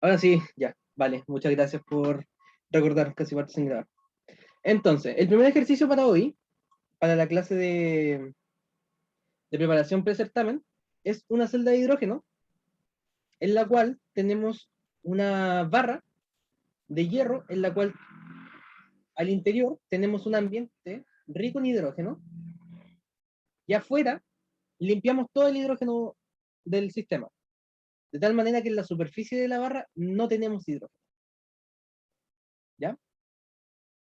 Ahora sí, ya, vale. Muchas gracias por recordar casi parte sin grabar. Entonces, el primer ejercicio para hoy, para la clase de preparación pre-certamen, es una celda de hidrógeno en la cual tenemos una barra de hierro en la cual al interior tenemos un ambiente rico en hidrógeno y afuera limpiamos todo el hidrógeno del sistema, de tal manera que en la superficie de la barra no tenemos hidrógeno. ¿Ya?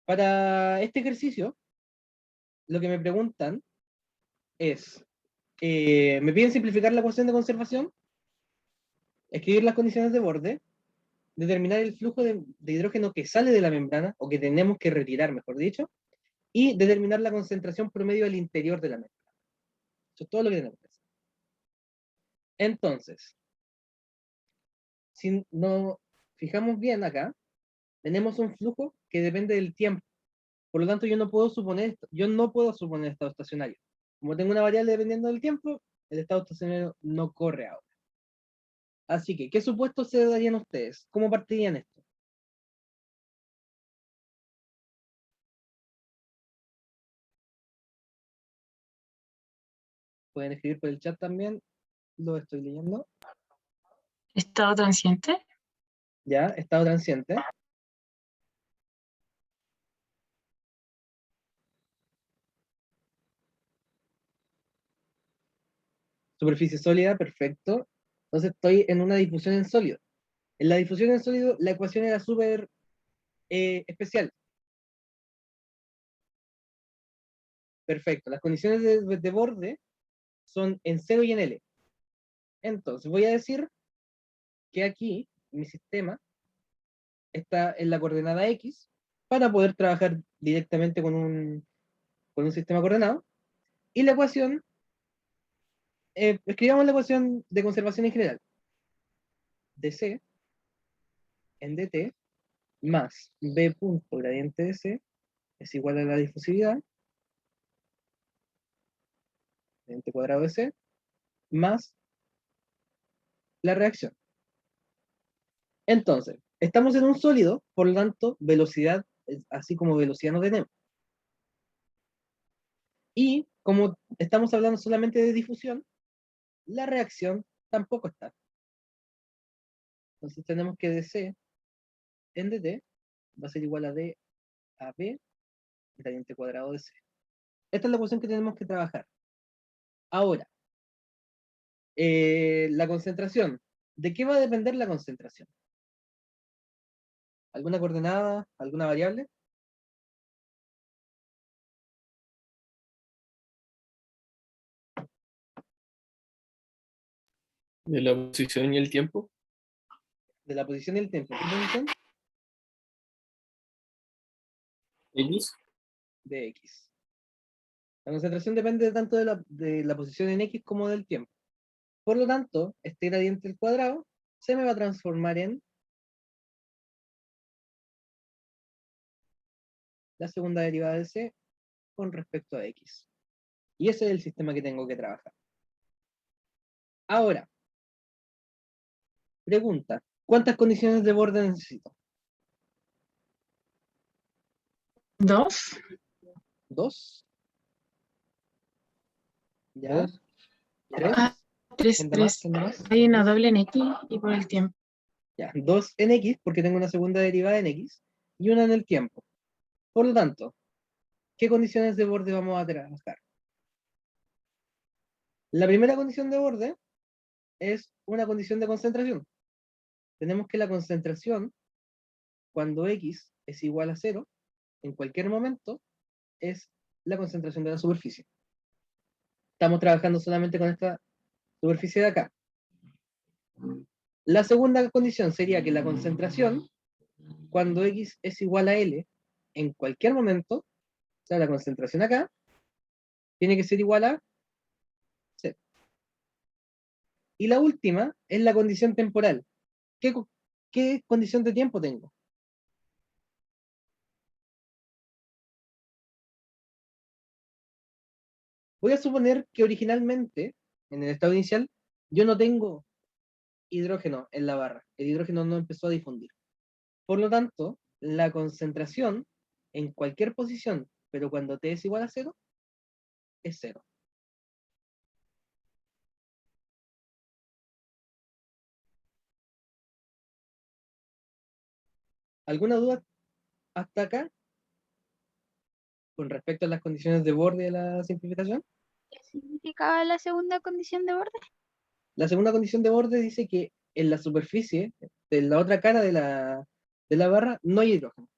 Para este ejercicio, lo que me preguntan es, me piden simplificar la ecuación de conservación, escribir las condiciones de borde, determinar el flujo de hidrógeno que sale de la membrana, o que tenemos que retirar, mejor dicho, y determinar la concentración promedio al interior de la membrana. Eso es todo lo que tenemos que hacer. Entonces, si nos fijamos bien acá, tenemos un flujo que depende del tiempo. Por lo tanto, yo no puedo suponer estado estacionario. Como tengo una variable dependiendo del tiempo, el estado estacionario no corre ahora. Así que, ¿qué supuestos se darían ustedes? ¿Cómo partirían esto? Pueden escribir por el chat también, lo estoy leyendo. ¿Estado transiente? Ya, estado transiente. Superficie sólida, perfecto. Entonces estoy en una difusión en sólido. En la difusión en sólido, la ecuación era súper especial. Perfecto. Las condiciones de borde son en 0 y en L. Entonces voy a decir que aquí mi sistema está en la coordenada X para poder trabajar directamente con un sistema coordenado. Y la ecuación, escribamos la ecuación de conservación en general. dC en dt más b punto gradiente de c es igual a la difusividad, gradiente cuadrado de c, más la reacción. Entonces, estamos en un sólido, por lo tanto, velocidad, así como velocidad no tenemos. Y como estamos hablando solamente de difusión, la reacción tampoco está. Entonces tenemos que dc en dt va a ser igual a d a b gradiente cuadrado de c. Esta es la ecuación que tenemos que trabajar. Ahora, la concentración. ¿De qué va a depender la concentración? ¿Alguna coordenada? ¿Alguna variable? De la posición y el tiempo. De la posición y el tiempo. ¿Qué posición? X. De x. La concentración depende tanto de la posición en x como del tiempo. Por lo tanto, este gradiente al cuadrado se me va a transformar en la segunda derivada de c con respecto a x. Y ese es el sistema que tengo que trabajar. Ahora, pregunta, ¿cuántas condiciones de borde necesito? ¿Dos? ¿Dos? ¿Ya? Dos. ¿Tres? Ah, tres, ¿Quién da más? tres. ¿Quién da más? Hay una ¿Tres? doble en X y por el tiempo. Ya, 2 en x, porque tengo una segunda derivada en x, y una en el tiempo. Por lo tanto, ¿qué condiciones de borde vamos a trabajar? La primera condición de borde es una condición de concentración. Tenemos que la concentración, cuando x es igual a 0, en cualquier momento, es la concentración de la superficie. Estamos trabajando solamente con esta superficie de acá. La segunda condición sería que la concentración, cuando x es igual a L, en cualquier momento, o sea, la concentración acá, tiene que ser igual a 0. Y la última es la condición temporal. ¿Qué condición de tiempo tengo? Voy a suponer que originalmente, en el estado inicial, yo no tengo hidrógeno en la barra. El hidrógeno no empezó a difundir. Por lo tanto, la concentración en cualquier posición, pero cuando T es igual a 0, es 0. ¿Alguna duda hasta acá con respecto a las condiciones de borde de la simplificación? ¿Qué significaba la segunda condición de borde? La segunda condición de borde dice que en la superficie, de la otra cara de la barra, no hay hidrógeno,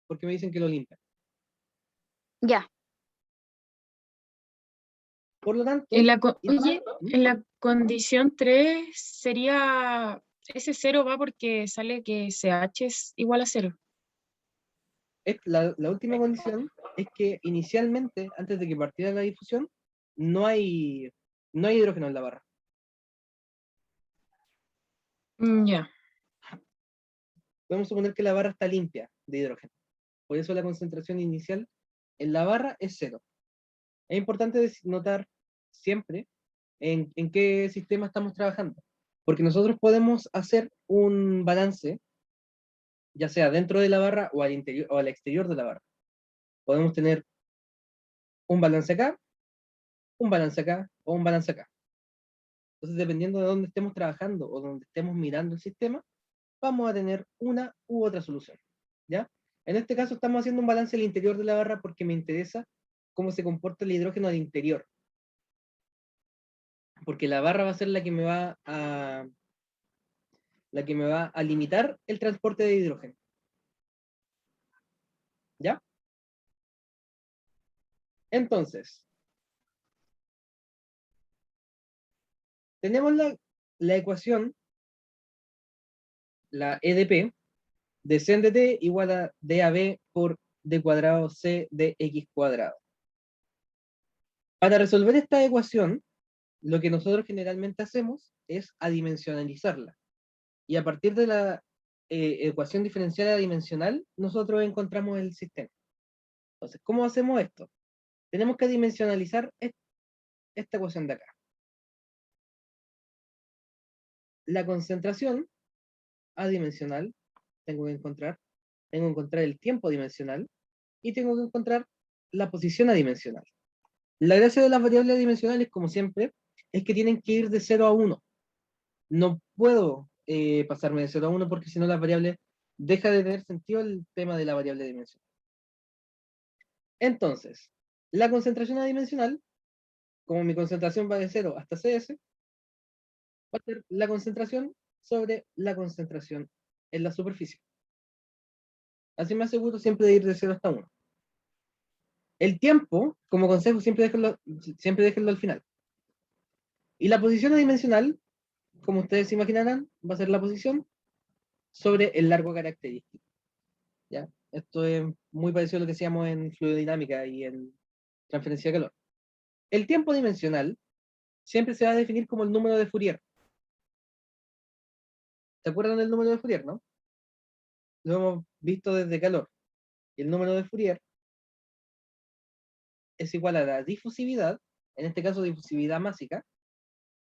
porque me dicen que lo limpia. Ya. Por lo tanto, Oye, en la condición 3 sería, ese 0 va porque sale que CH es igual a 0. la última condición es que inicialmente, antes de que partiera la difusión, no hay hidrógeno en la barra. Ya. Podemos suponer que la barra está limpia de hidrógeno. Por eso la concentración inicial en la barra es 0. Es importante notar siempre en qué sistema estamos trabajando, porque nosotros podemos hacer un balance, ya sea dentro de la barra o al interior o al exterior de la barra. Podemos tener un balance acá, un balance acá o un balance acá. Entonces, dependiendo de dónde estemos trabajando o donde estemos mirando el sistema, vamos a tener una u otra solución, ¿ya? En este caso estamos haciendo un balance al interior de la barra porque me interesa cómo se comporta el hidrógeno al interior. Porque la barra va a ser la que me va a limitar el transporte de hidrógeno. ¿Ya? Entonces, tenemos la ecuación, la EDP, de C en dt igual a DAB por D cuadrado C de X cuadrado. Para resolver esta ecuación, lo que nosotros generalmente hacemos es adimensionalizarla. Y a partir de la ecuación diferencial adimensional, nosotros encontramos el sistema. Entonces, ¿cómo hacemos esto? Tenemos que adimensionalizar esta ecuación de acá. La concentración adimensional, tengo que encontrar el tiempo dimensional y tengo que encontrar la posición adimensional. La gracia de las variables adimensionales, como siempre, es que tienen que ir de 0 a 1. No puedo pasarme de 0 a 1 porque si no la variable deja de tener sentido el tema de la variable dimensional. Entonces, la concentración adimensional, como mi concentración va de 0 hasta CS, va a ser la concentración sobre la concentración en la superficie. Así me aseguro siempre de ir de 0 hasta 1. El tiempo, como consejo, siempre déjenlo al final. Y la posición adimensional, como ustedes se imaginarán, va a ser la posición sobre el largo característico. ¿Ya? Esto es muy parecido a lo que hacíamos en fluidodinámica y en transferencia de calor. El tiempo dimensional siempre se va a definir como el número de Fourier. ¿Se acuerdan del número de Fourier, no? Lo hemos visto desde calor. Y el número de Fourier es igual a la difusividad, en este caso difusividad másica,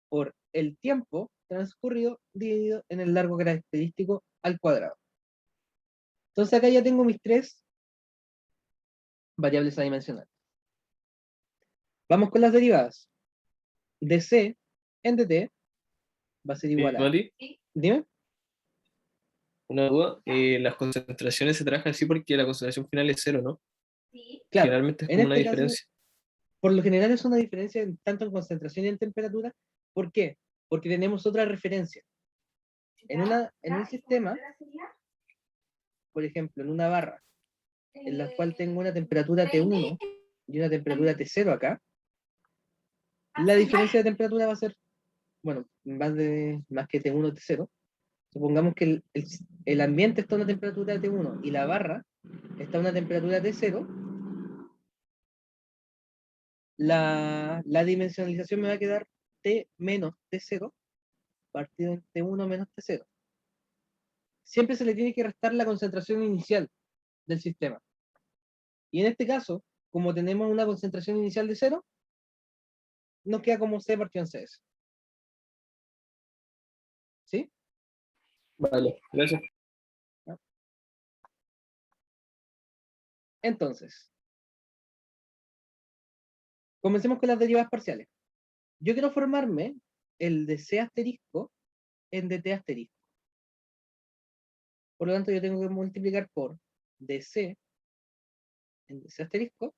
por el tiempo transcurrido dividido en el largo característico al cuadrado. Entonces acá ya tengo mis tres variables adimensionales. Vamos con las derivadas. dc en dt va a ser igual a... Mati, Dime. una duda. Las concentraciones se trabajan así porque la concentración final es 0, ¿no? Claro, Generalmente es en como una este caso, diferencia. por lo general es una diferencia tanto en concentración y en temperatura. ¿Por qué? Porque tenemos otra referencia. En un sistema, por ejemplo, en una barra, en la cual tengo una temperatura T1 y una temperatura T0 acá, la diferencia de temperatura va a ser, bueno, más que T1 T0. Supongamos que el ambiente está a una temperatura T1 y la barra está a una temperatura T0. La dimensionalización me va a quedar T menos T0 partido en T1 menos T0. Siempre se le tiene que restar la concentración inicial del sistema. Y en este caso, como tenemos una concentración inicial de 0, nos queda como C partido en CS. ¿Sí? Vale, gracias. Entonces, comencemos con las derivadas parciales. Yo quiero formarme el de C asterisco en dt asterisco. Por lo tanto, yo tengo que multiplicar por dc en dc asterisco,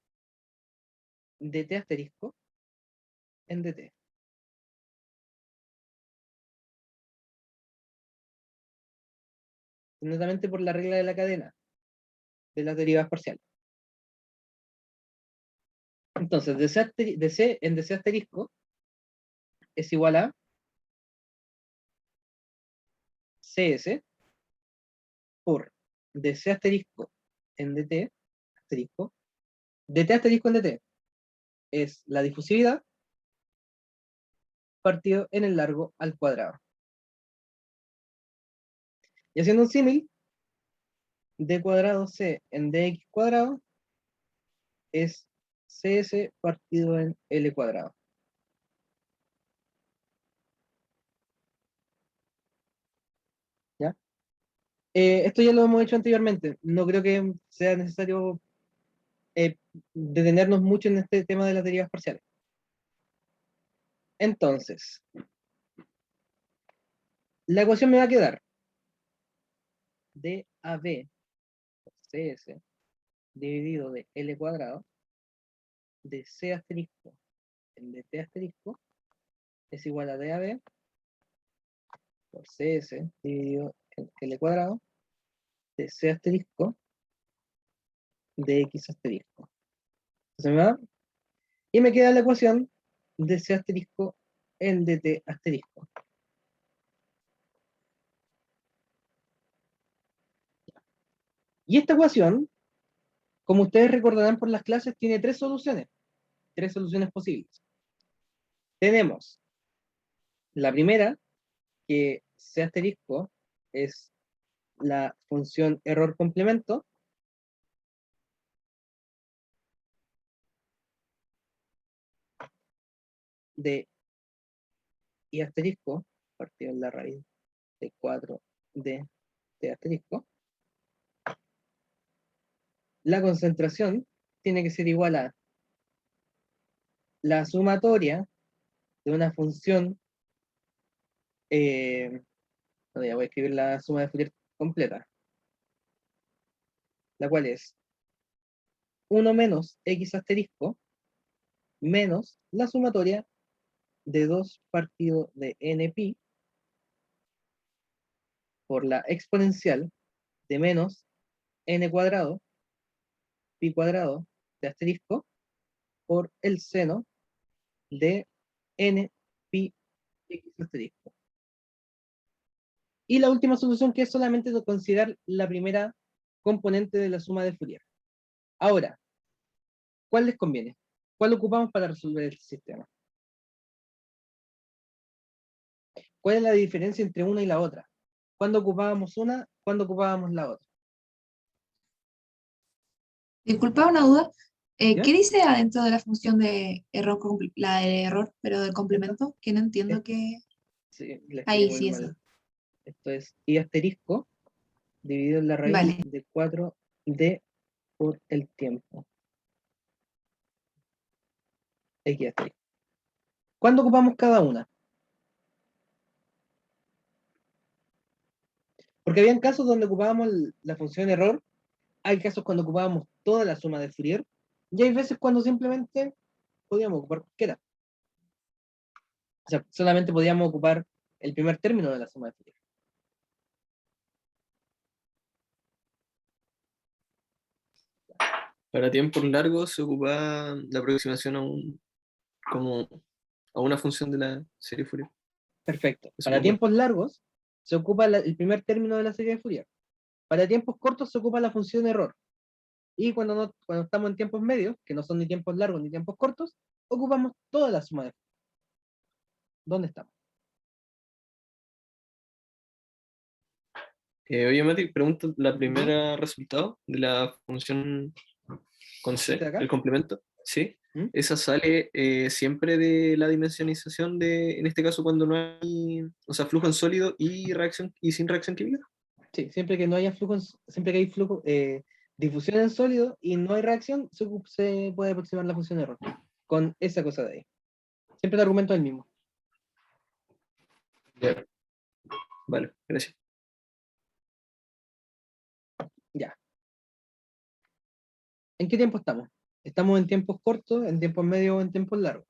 dt asterisco en dt. Netamente por la regla de la cadena de las derivadas parciales. Entonces, dc en dc asterisco es igual a cs por dc asterisco en dt asterisco en dt es la difusividad partido en el largo al cuadrado. Y haciendo un símil, d cuadrado c en dx cuadrado es cs partido en l cuadrado. ¿Ya? Esto ya lo hemos hecho anteriormente. No creo que sea necesario detenernos mucho en este tema de las derivas parciales. Entonces, la ecuación me va a quedar DAB por CS dividido de L cuadrado de C asterisco en DT asterisco es igual a DAB por CS dividido en L cuadrado de C asterisco de X asterisco. Entonces me va y me queda la ecuación de C asterisco en DT asterisco. Y esta ecuación, como ustedes recordarán por las clases, tiene tres soluciones posibles. Tenemos la primera, que C asterisco es la función error complemento, de y asterisco, partido en la raíz de 4 de T asterisco. La concentración tiene que ser igual a la sumatoria de una función, no, ya voy a escribir la suma de Fourier completa, la cual es 1 menos x asterisco menos la sumatoria de 2 partido de npi por la exponencial de menos n cuadrado pi cuadrado de asterisco por el seno de n pi x asterisco. Y la última solución, que es solamente considerar la primera componente de la suma de Fourier. Ahora, ¿cuál les conviene? ¿Cuál ocupamos para resolver el sistema? ¿Cuál es la diferencia entre una y la otra? ¿Cuándo ocupábamos una? ¿Cuándo ocupábamos la otra? Disculpa una duda. ¿Ya? ¿Qué dice adentro de la función de error, la de error, pero del complemento? Que no entiendo qué. Sí, la escribí Ahí muy sí, mal. eso. Esto es y asterisco dividido en la raíz Vale. de 4d por el tiempo. X asterisco. ¿Cuándo ocupamos cada una? Porque habían casos donde ocupábamos la función error, hay casos cuando ocupábamos toda la suma de Fourier, y hay veces cuando simplemente podíamos ocupar cualquiera. O sea, solamente podíamos ocupar el primer término de la suma de Fourier. Para tiempos largos se ocupa la aproximación como a una función de la serie Fourier. Perfecto. Eso Para me acuerdo. tiempos largos se ocupa el primer término de la serie de Fourier. Para tiempos cortos se ocupa la función error. Y cuando estamos en tiempos medios, que no son ni tiempos largos ni tiempos cortos, ocupamos toda la suma de Fourier. ¿Dónde estamos? Oye, Mati, pregunta la primera resultado de la función con C, ¿Este de acá? el complemento. ¿Sí? ¿Mm? Esa sale siempre de la dimensionización de, en este caso, cuando no hay, o sea, flujo en sólido y reacción y sin reacción química. Sí, siempre que no haya flujo, siempre que hay flujo, difusión en sólido y no hay reacción, se puede aproximar la función de error con esa cosa de ahí. Siempre el argumento es el mismo. Vale, gracias. Ya. ¿En qué tiempo estamos? ¿Estamos en tiempos cortos, en tiempos medios o en tiempos largos?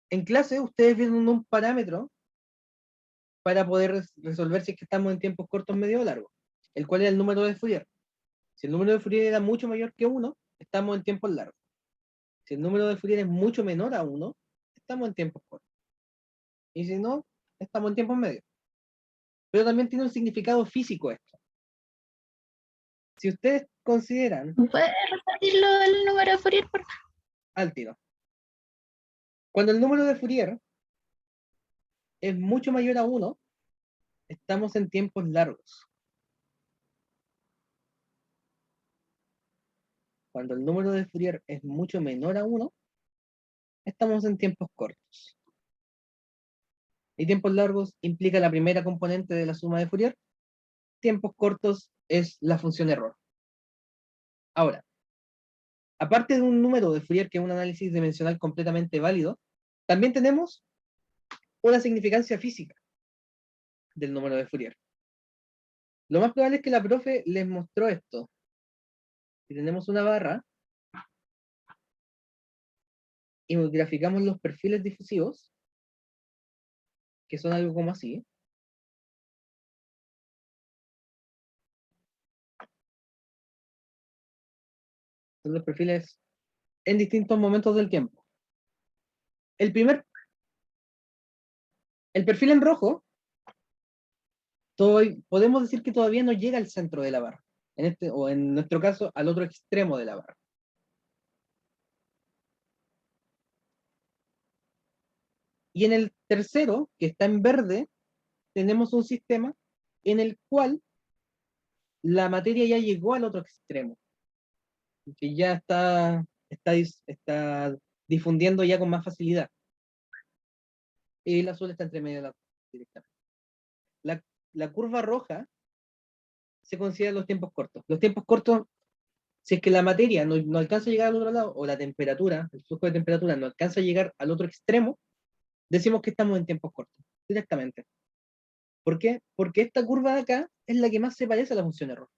En clase ustedes vieron un parámetro para poder resolver si es que estamos en tiempos cortos, medios o largos, el cual es el número de Fourier. Si el número de Fourier era mucho mayor que 1, estamos en tiempos largos. Si el número de Fourier es mucho menor a 1, estamos en tiempos cortos. Y si no, estamos en tiempos medios. Pero también tiene un significado físico esto. Si ustedes consideran ¿Puedes repetirlo el número de Fourier, por favor? al tiro, cuando el número de Fourier es mucho mayor a 1, estamos en tiempos largos. Cuando el número de Fourier es mucho menor a 1, estamos en tiempos cortos. Y tiempos largos implica la primera componente de la suma de Fourier. Tiempos cortos es la función error. Ahora, aparte de un número de Fourier que es un análisis dimensional completamente válido, también tenemos una significancia física del número de Fourier. Lo más probable es que la profe les mostró esto. Si tenemos una barra y graficamos los perfiles difusivos, que son algo como así, son los perfiles en distintos momentos del tiempo. El perfil en rojo, podemos decir que todavía no llega al centro de la barra, o en nuestro caso, al otro extremo de la barra. Y en el tercero, que está en verde, tenemos un sistema en el cual la materia ya llegó al otro extremo, que ya está difundiendo ya con más facilidad. Y el azul está entre medio de la directamente. La curva roja se considera los tiempos cortos. Los tiempos cortos, si es que la materia no alcanza a llegar al otro lado, o la temperatura, el flujo de temperatura no alcanza a llegar al otro extremo, decimos que estamos en tiempos cortos, directamente. ¿Por qué? Porque esta curva de acá es la que más se parece a la función error.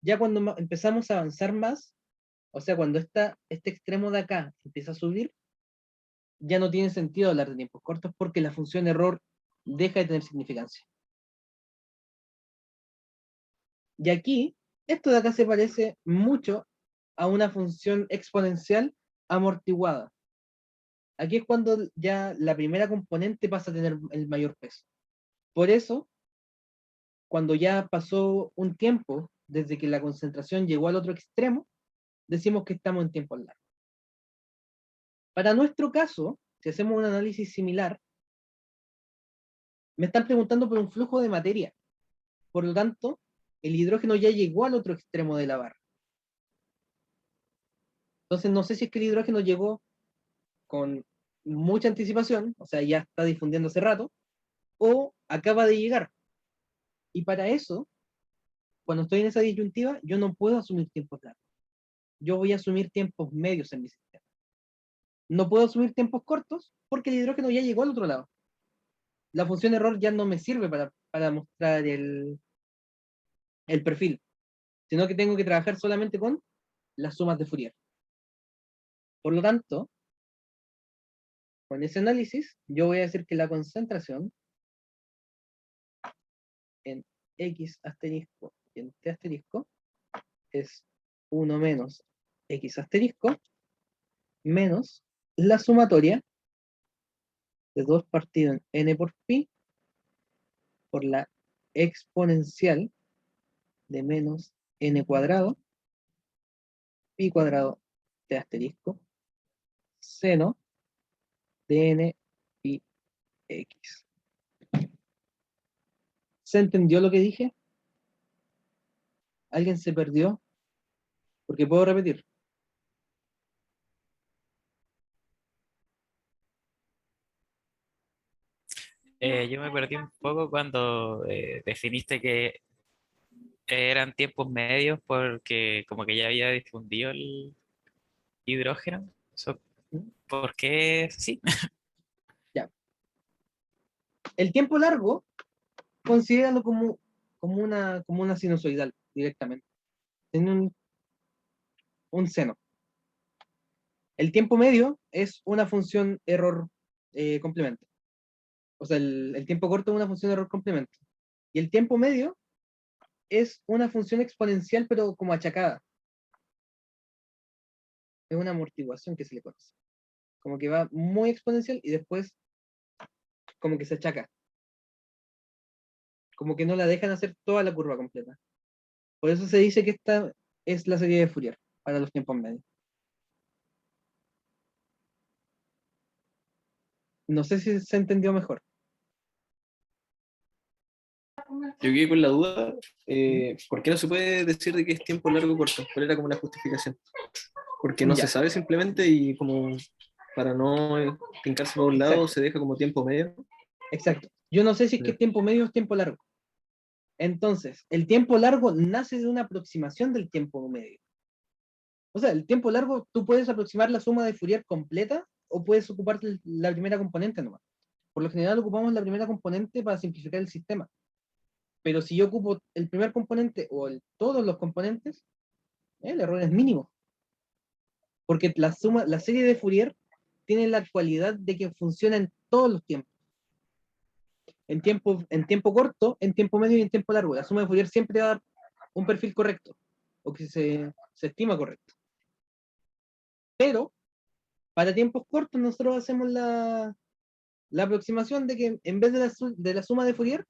Ya cuando empezamos a avanzar más, o sea, cuando este extremo de acá empieza a subir, ya no tiene sentido hablar de tiempos cortos porque la función error deja de tener significancia. Y aquí, esto de acá se parece mucho a una función exponencial amortiguada. Aquí es cuando ya la primera componente pasa a tener el mayor peso. Por eso, cuando ya pasó un tiempo desde que la concentración llegó al otro extremo, decimos que estamos en tiempo largo. Para nuestro caso, si hacemos un análisis similar, me están preguntando por un flujo de materia. Por lo tanto, el hidrógeno ya llegó al otro extremo de la barra. Entonces, no sé si es que el hidrógeno llegó con mucha anticipación, o sea, ya está difundiendo hace rato, o acaba de llegar. Y para eso, cuando estoy en esa disyuntiva, yo no puedo asumir tiempos largos. Yo voy a asumir tiempos medios en mi sistema. No puedo asumir tiempos cortos porque el hidrógeno ya llegó al otro lado. La función error ya no me sirve para mostrar el perfil, sino que tengo que trabajar solamente con las sumas de Fourier. Por lo tanto, con ese análisis, yo voy a decir que la concentración en X asterisco y en T asterisco es 1 menos X asterisco menos la sumatoria de 2 partido en N por pi por la exponencial de menos N cuadrado pi cuadrado T asterisco seno de N pi X. ¿Se entendió lo que dije? ¿Alguien se perdió? Porque puedo repetir. Yo me perdí un poco cuando definiste que eran tiempos medios porque como que ya había difundido el hidrógeno. Eso, ¿por qué sí? Ya. El tiempo largo, considéralo como una sinusoidal directamente. Tiene un seno. El tiempo medio es una función error complemento. O sea, el tiempo corto es una función error complemento. Y el tiempo medio es una función exponencial, pero como achacada. Es una amortiguación que se le conoce. Como que va muy exponencial y después como que se achaca. Como que no la dejan hacer toda la curva completa. Por eso se dice que esta es la serie de Fourier para los tiempos medios. No sé si se entendió mejor. Yo quedé con la duda, ¿por qué no se puede decir de que es tiempo largo o corto? ¿Cuál era como la justificación? Porque no Ya. se sabe simplemente y como para no pincarse por un lado Exacto. se deja como tiempo medio. Exacto. Yo no sé si es que Ya. tiempo medio o es tiempo largo. Entonces, el tiempo largo nace de una aproximación del tiempo medio. O sea, el tiempo largo, tú puedes aproximar la suma de Fourier completa o puedes ocupar la primera componente nomás. Por lo general ocupamos la primera componente para simplificar el sistema. Pero si yo ocupo el primer componente o todos los componentes, el error es mínimo. Porque la serie de Fourier tiene la cualidad de que funciona en todos los tiempos. En tiempo corto, en tiempo medio y en tiempo largo. La suma de Fourier siempre va a dar un perfil correcto, o que se estima correcto. Pero, para tiempos cortos, nosotros hacemos la aproximación de que en vez de la suma de Fourier,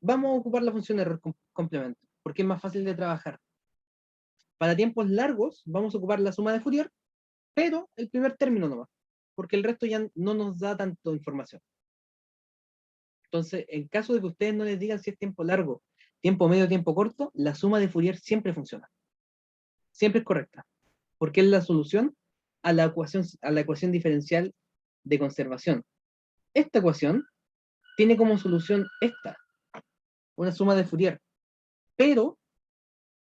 vamos a ocupar la función error complemento, porque es más fácil de trabajar. Para tiempos largos, vamos a ocupar la suma de Fourier, pero el primer término nomás, porque el resto ya no nos da tanto información. Entonces, en caso de que ustedes no les digan si es tiempo largo, tiempo medio, tiempo corto, la suma de Fourier siempre funciona. Siempre es correcta, porque es la solución a la ecuación diferencial de conservación. Esta ecuación tiene como solución esta, una suma de Fourier, pero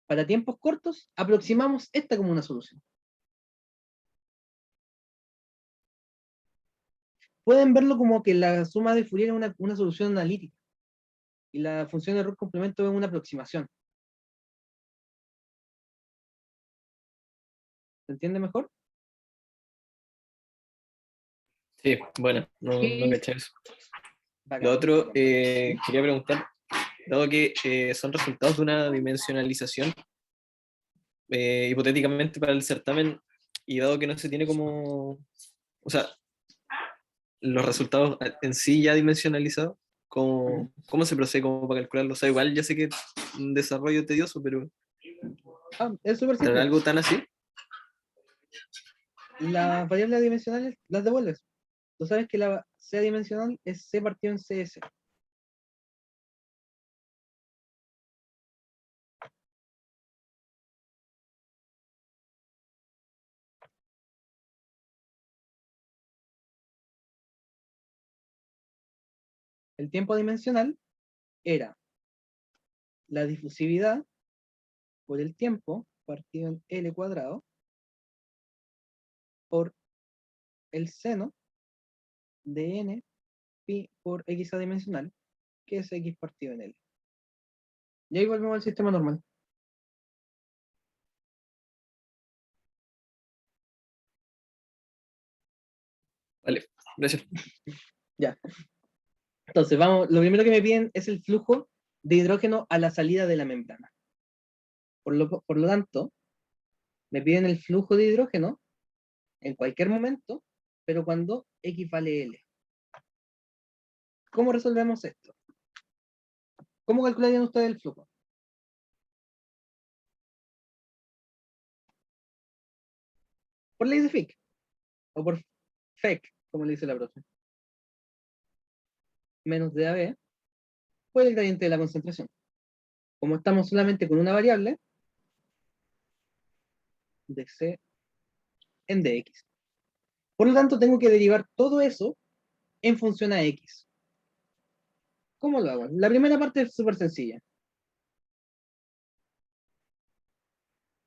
para tiempos cortos aproximamos esta como una solución. Pueden verlo como que la suma de Fourier es una solución analítica y la función de error complemento es una aproximación. ¿Se entiende mejor? Sí, bueno, no Sí. caché eso. Bacán. Lo otro, quería preguntar, dado que son resultados de una dimensionalización, hipotéticamente para el certamen, y dado que no se tiene como, o sea, los resultados en sí ya dimensionalizados, ¿cómo se procede como para calcularlo? O sea, igual ya sé que es un desarrollo tedioso, pero Es súper ¿será simple. algo tan así? Las variables adimensionales las devuelves. Tú sabes que la C adimensional es C partido en CS. El tiempo adimensional era la difusividad por el tiempo partido en L cuadrado por el seno de n pi por x adimensional, que es x partido en L. Y ahí volvemos al sistema normal. Vale, gracias. Ya. Entonces, vamos, lo primero que me piden es el flujo de hidrógeno a la salida de la membrana. Por lo tanto, me piden el flujo de hidrógeno en cualquier momento, pero cuando x vale L. ¿Cómo resolvemos esto? ¿Cómo calcularían ustedes el flujo? Por ley de Fick, o por FEC, como le dice la profe. Menos DAB, por el gradiente de la concentración. Como estamos solamente con una variable, de C en dx. Por lo tanto, tengo que derivar todo eso en función a x. ¿Cómo lo hago? La primera parte es súper sencilla.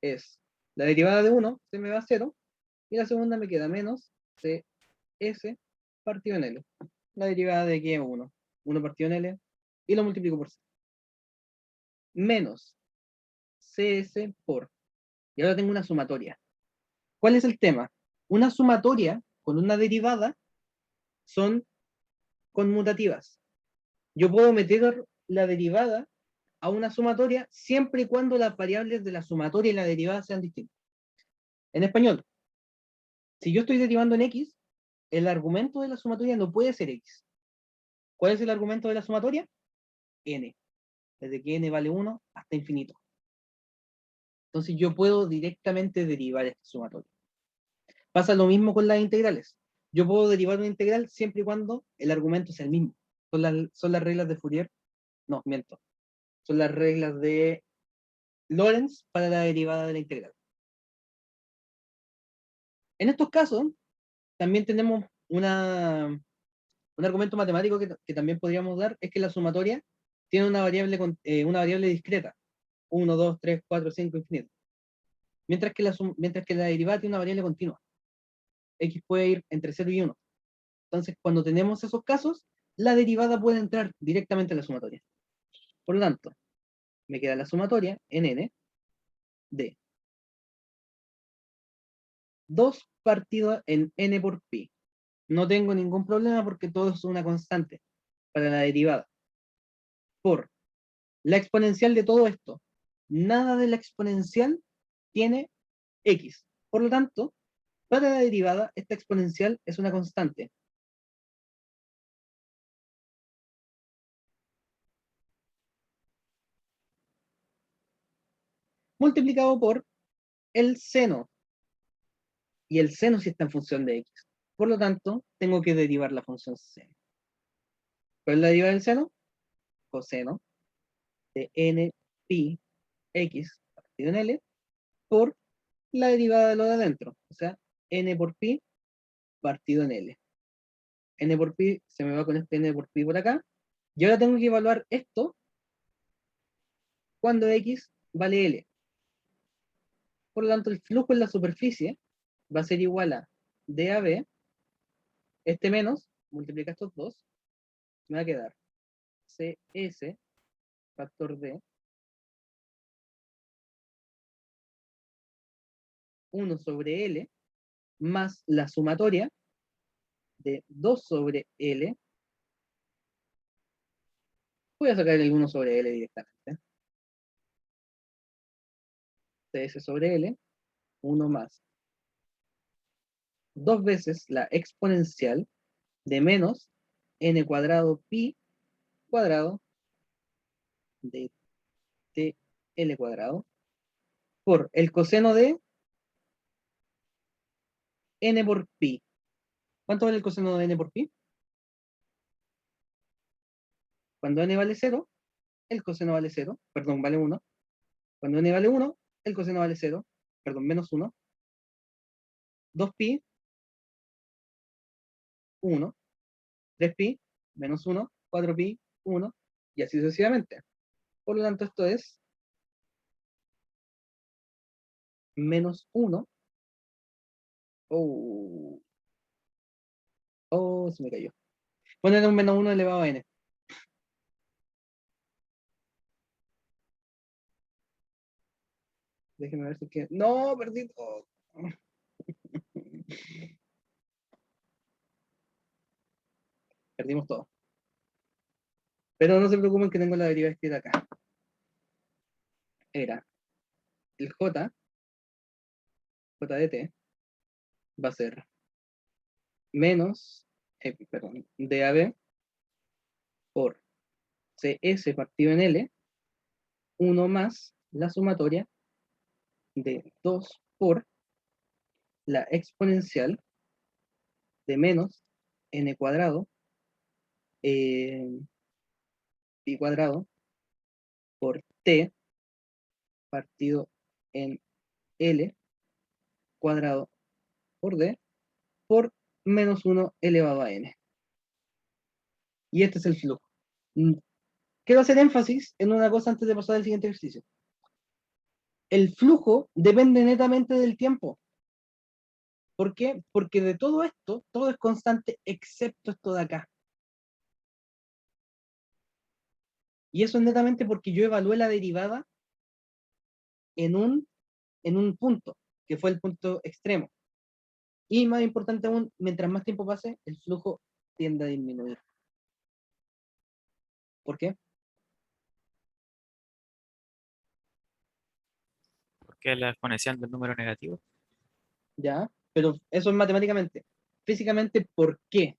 Es la derivada de 1, se me va a 0, y la segunda me queda menos CS partido en L. La derivada de aquí es 1. 1 partido en L, y lo multiplico por C. Menos CS por. Y ahora tengo una sumatoria. ¿Cuál es el tema? Una sumatoria con una derivada son conmutativas. Yo puedo meter la derivada a una sumatoria siempre y cuando las variables de la sumatoria y la derivada sean distintas. En español, si yo estoy derivando en X, el argumento de la sumatoria no puede ser X. ¿Cuál es el argumento de la sumatoria? N. Desde que N vale 1 hasta infinito. Entonces yo puedo directamente derivar esta sumatoria. Pasa lo mismo con las integrales. Yo puedo derivar una integral siempre y cuando el argumento sea el mismo. Son las reglas de Fourier. No, miento. Son las reglas de Lorentz para la derivada de la integral. En estos casos, también tenemos un argumento matemático que también podríamos dar, es que la sumatoria tiene una variable discreta. 1, 2, 3, 4, 5, infinito. Mientras que la derivada tiene una variable continua. X puede ir entre 0 y 1. Entonces, cuando tenemos esos casos, la derivada puede entrar directamente a la sumatoria. Por lo tanto, me queda la sumatoria en n de 2 partido en n por pi. No tengo ningún problema porque todo es una constante para la derivada. Por la exponencial de todo esto. Nada de la exponencial tiene x. Por lo tanto, para la derivada, esta exponencial es una constante. Multiplicado por el seno. Y el seno sí está en función de x. Por lo tanto, tengo que derivar la función seno. ¿Cuál es la derivada del seno? Coseno de n pi x partido en L por la derivada de lo de adentro. O sea, n por pi partido en L. N por pi se me va con este n por pi por acá. Y ahora tengo que evaluar esto cuando x vale L. Por lo tanto, el flujo en la superficie va a ser igual a DAB, este menos, multiplica estos dos, me va a quedar CS factor D 1 sobre L más la sumatoria de 2 sobre L. Voy a sacar el 1 sobre L directamente. CS sobre L, 1 más 2 veces la exponencial de menos n cuadrado pi cuadrado de tl cuadrado por el coseno de n por pi. ¿Cuánto vale el coseno de n por pi? Cuando n vale 0, el coseno vale 0, perdón, vale 1. Cuando n vale 1, el coseno vale 0, perdón, menos 1. 2pi, 1. 3pi, menos 1. 4pi, 1. Y así sucesivamente. Por lo tanto, esto es menos 1. Oh, se me cayó. Poner un menos 1 elevado a n. Déjenme ver si es que... ¡No! Perdí todo. Perdimos todo. Pero no se preocupen que tengo la derivada escrita acá. Era el j de t, va a ser menos, perdón, DAB por CS partido en L, 1 más la sumatoria de 2 por la exponencial de menos n cuadrado pi cuadrado por t partido en L cuadrado por D por menos 1 elevado a n. Y este es el flujo. Mm, Quiero hacer énfasis en una cosa antes de pasar al siguiente ejercicio. El flujo depende netamente del tiempo. ¿Por qué? Porque de todo esto, todo es constante excepto esto de acá. Y eso es netamente porque yo evalué la derivada en un punto, que fue el punto extremo. Y más importante aún, mientras más tiempo pase, el flujo tiende a disminuir. ¿Por qué? Porque es la exponencial del número negativo. ¿Ya? Pero eso es matemáticamente. Físicamente, ¿por qué?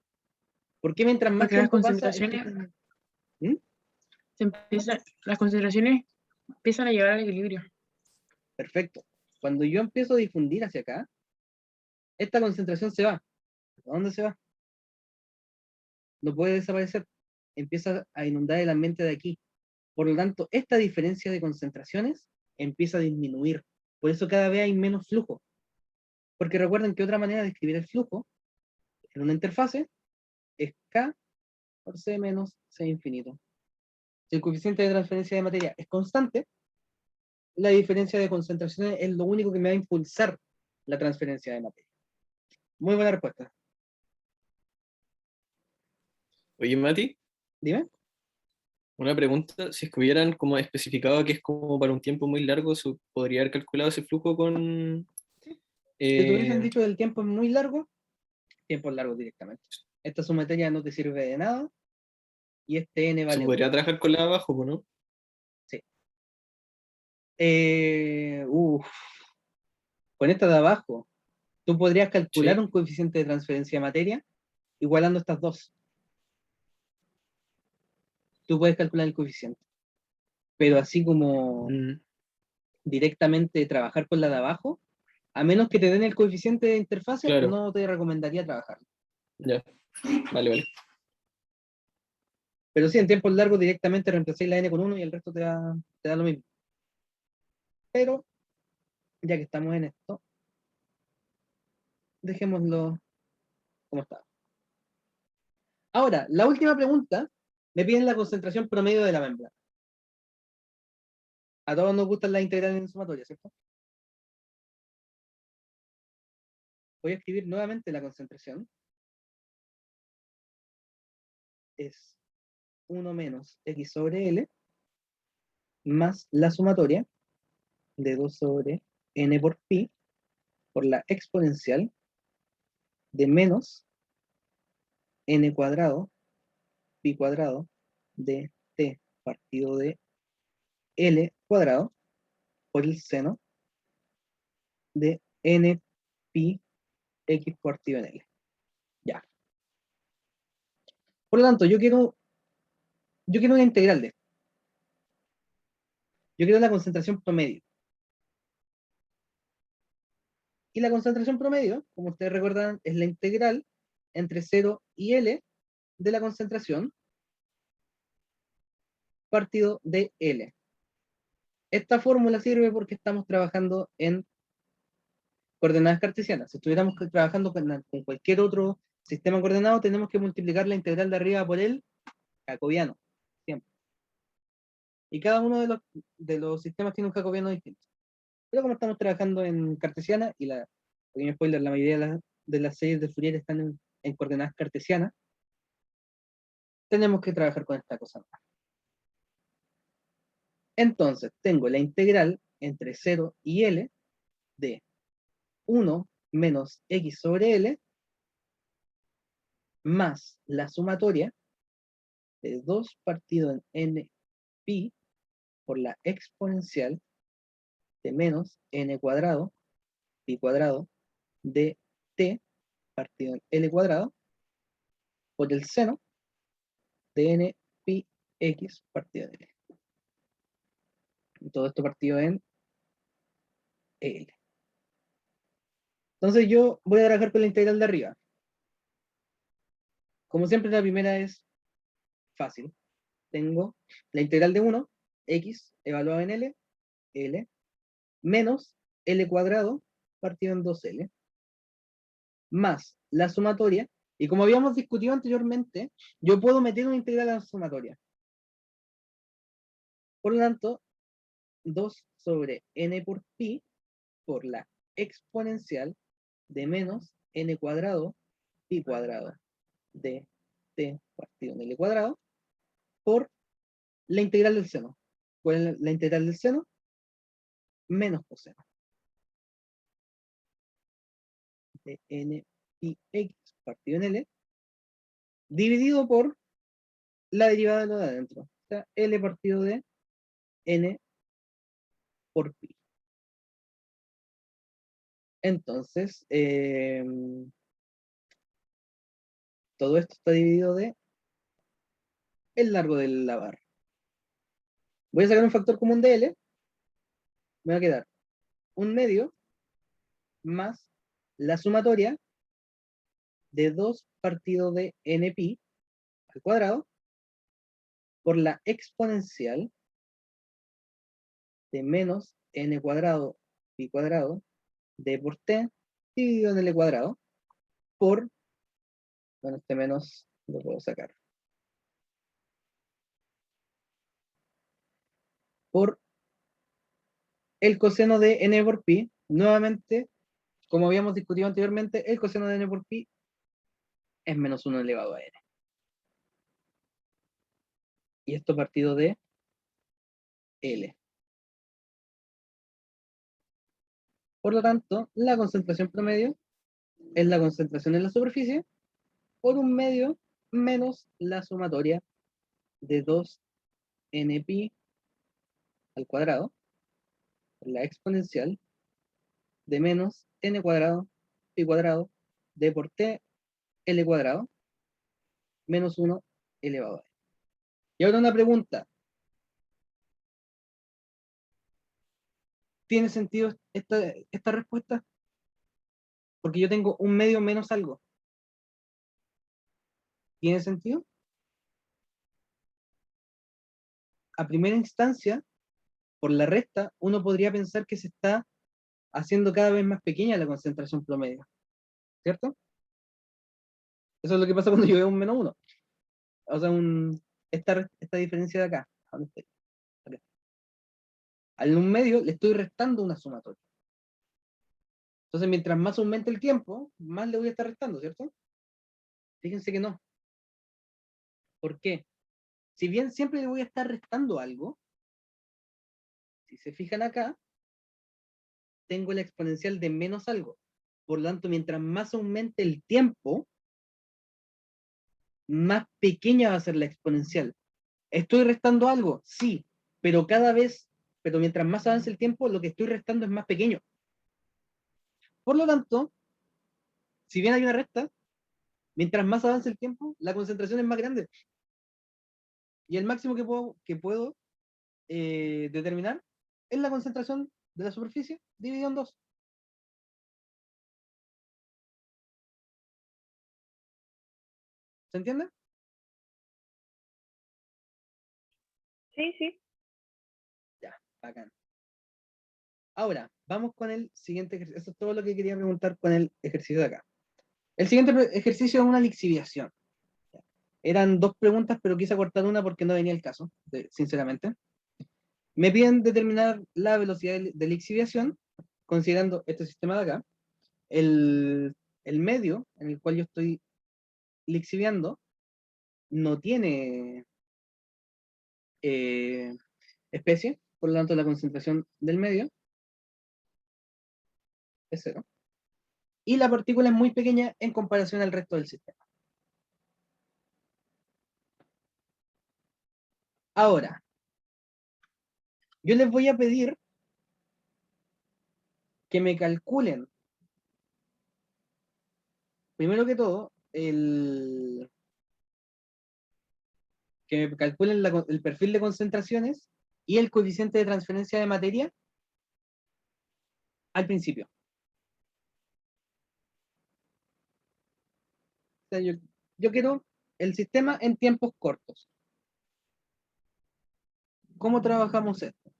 ¿Por qué mientras más Porque las tiempo pasa, el concentraciones, flujo... ¿Mm? las concentraciones empiezan a llegar al equilibrio. Perfecto. Cuando yo empiezo a difundir hacia acá, esta concentración se va. ¿A dónde se va? No puede desaparecer. Empieza a inundar el ambiente de aquí. Por lo tanto, esta diferencia de concentraciones empieza a disminuir. Por eso cada vez hay menos flujo. Porque recuerden que otra manera de escribir el flujo en una interfase es K por C menos C infinito. Si el coeficiente de transferencia de materia es constante, la diferencia de concentraciones es lo único que me va a impulsar la transferencia de materia. Muy buena respuesta. Oye, Mati, Dime. una pregunta, si es que hubieran como especificado que es como para un tiempo muy largo, ¿se podría haber calculado ese flujo con... Si te hubiesen eh, dicho el tiempo es muy largo, tiempo es largo directamente. Esta su materia no te sirve de nada y este n se vale 1. podría trabajar con la de abajo, po, ¿no? Sí. Con esta de abajo, tú podrías calcular Sí. un coeficiente de transferencia de materia igualando estas dos. Tú puedes calcular el coeficiente. Pero así como Mm, directamente trabajar con la de abajo, a menos que te den el coeficiente de interfase, claro, no te recomendaría trabajar. ya. Vale, vale. Pero sí, en tiempos largos directamente reemplazáis la n con 1 y el resto te da lo mismo. Pero, ya que estamos en esto, dejémoslo como está. Ahora, la última pregunta, me piden la concentración promedio de la membrana. A todos nos gustan las integrales en sumatoria, ¿cierto? Voy a escribir nuevamente la concentración. Es 1 menos x sobre L más la sumatoria de 2 sobre n por pi por la exponencial de menos n cuadrado pi cuadrado de t partido de L cuadrado por el seno de n pi x partido en L. Ya. Por lo tanto, yo quiero una integral de esto. Yo quiero la concentración promedio. Y la concentración promedio, como ustedes recordarán, es la integral entre 0 y L de la concentración partido de L. Esta fórmula sirve porque estamos trabajando en coordenadas cartesianas. Si estuviéramos trabajando con cualquier otro sistema coordenado, tenemos que multiplicar la integral de arriba por el jacobiano. Siempre. Y cada uno de los sistemas tiene un jacobiano distinto. Pero como estamos trabajando en cartesiana, y pequeño spoiler, la mayoría de las series de Fourier están en coordenadas cartesianas, tenemos que trabajar con esta cosa. Entonces, tengo la integral entre 0 y L de 1 menos x sobre L más la sumatoria de 2 partido en n pi por la exponencial de menos n cuadrado pi cuadrado de t partido en L cuadrado por el seno de n pi x partido en L. Todo esto partido en L. Entonces yo voy a trabajar con la integral de arriba. Como siempre, la primera es fácil. Tengo la integral de 1, x evaluado en L, L, menos L cuadrado partido en 2L, más la sumatoria. Y como habíamos discutido anteriormente, yo puedo meter una integral a la sumatoria. Por lo tanto, 2 sobre n por pi por la exponencial de menos n cuadrado pi cuadrado de t partido en l cuadrado por la integral del seno. ¿Cuál es la integral del seno? Menos coseno de n pi x partido en l dividido por la derivada de lo de adentro. O sea, l partido de n por pi. Entonces, todo esto está dividido de el largo de la barra. Voy a sacar un factor común de L. Me va a quedar 1/2 más la sumatoria de 2 partido de n pi al cuadrado por la exponencial de menos n cuadrado pi cuadrado d por t dividido en l cuadrado por, bueno, este menos lo puedo sacar, por el coseno de n por pi. Nuevamente, como habíamos discutido anteriormente, el coseno de n por pi es menos 1 elevado a n. Y esto partido de L. Por lo tanto, la concentración promedio es la concentración en la superficie por 1/2 menos la sumatoria de 2n pi al cuadrado por la exponencial de menos n cuadrado pi cuadrado d por t l cuadrado menos 1 elevado a n. Y ahora una pregunta. ¿Tiene sentido esta respuesta? Porque yo tengo 1/2 menos algo. ¿Tiene sentido? A primera instancia, por la resta, uno podría pensar que se está haciendo cada vez más pequeña la concentración promedio. ¿Cierto? Eso es lo que pasa cuando yo veo un menos 1. O sea, esta diferencia de acá. ¿Dónde estoy? Acá. Al 1/2 le estoy restando una sumatoria. Entonces, mientras más aumente el tiempo, más le voy a estar restando, ¿cierto? Fíjense que no. ¿Por qué? Si bien siempre le voy a estar restando algo, si se fijan acá, tengo la exponencial de menos algo. Por lo tanto, mientras más aumente el tiempo, más pequeña va a ser la exponencial. ¿Estoy restando algo? Sí, pero mientras más avance el tiempo, lo que estoy restando es más pequeño. Por lo tanto, si bien hay una resta, mientras más avance el tiempo, la concentración es más grande. Y el máximo que puedo determinar es la concentración de la superficie dividido en 2. ¿Se entiende? Sí, sí. Ya, bacán. Ahora, vamos con el siguiente ejercicio. Eso es todo lo que quería preguntar con el ejercicio de acá. El siguiente ejercicio es una lixiviación. Eran 2 preguntas, pero quise cortar una porque no venía el caso, sinceramente. Me piden determinar la velocidad de lixiviación, considerando este sistema de acá. El medio en el cual yo estoy lixiviando no tiene especie, por lo tanto la concentración del medio es 0. Y la partícula es muy pequeña en comparación al resto del sistema. Ahora, yo les voy a pedir que me calculen, primero que todo, que me calculen el perfil de concentraciones y el coeficiente de transferencia de materia al principio. O sea, yo quiero el sistema en tiempos cortos. ¿Cómo trabajamos esto?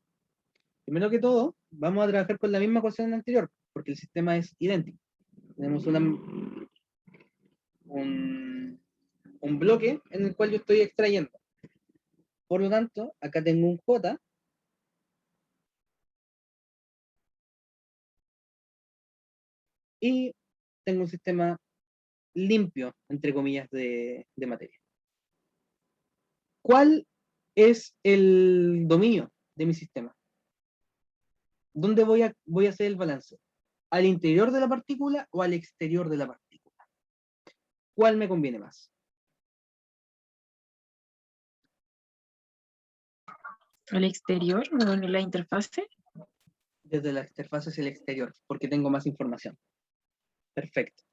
Primero que todo, vamos a trabajar con la misma ecuación anterior, porque el sistema es idéntico. Tenemos un bloque en el cual yo estoy extrayendo. Por lo tanto, acá tengo un J y tengo un sistema limpio, entre comillas, de materia. ¿Cuál es el dominio de mi sistema? ¿Dónde voy a hacer el balance? ¿Al interior de la partícula o al exterior de la partícula? ¿Cuál me conviene más? Al exterior, o en la interfase. Desde la interfaz hacia el exterior, porque tengo más información. Perfecto.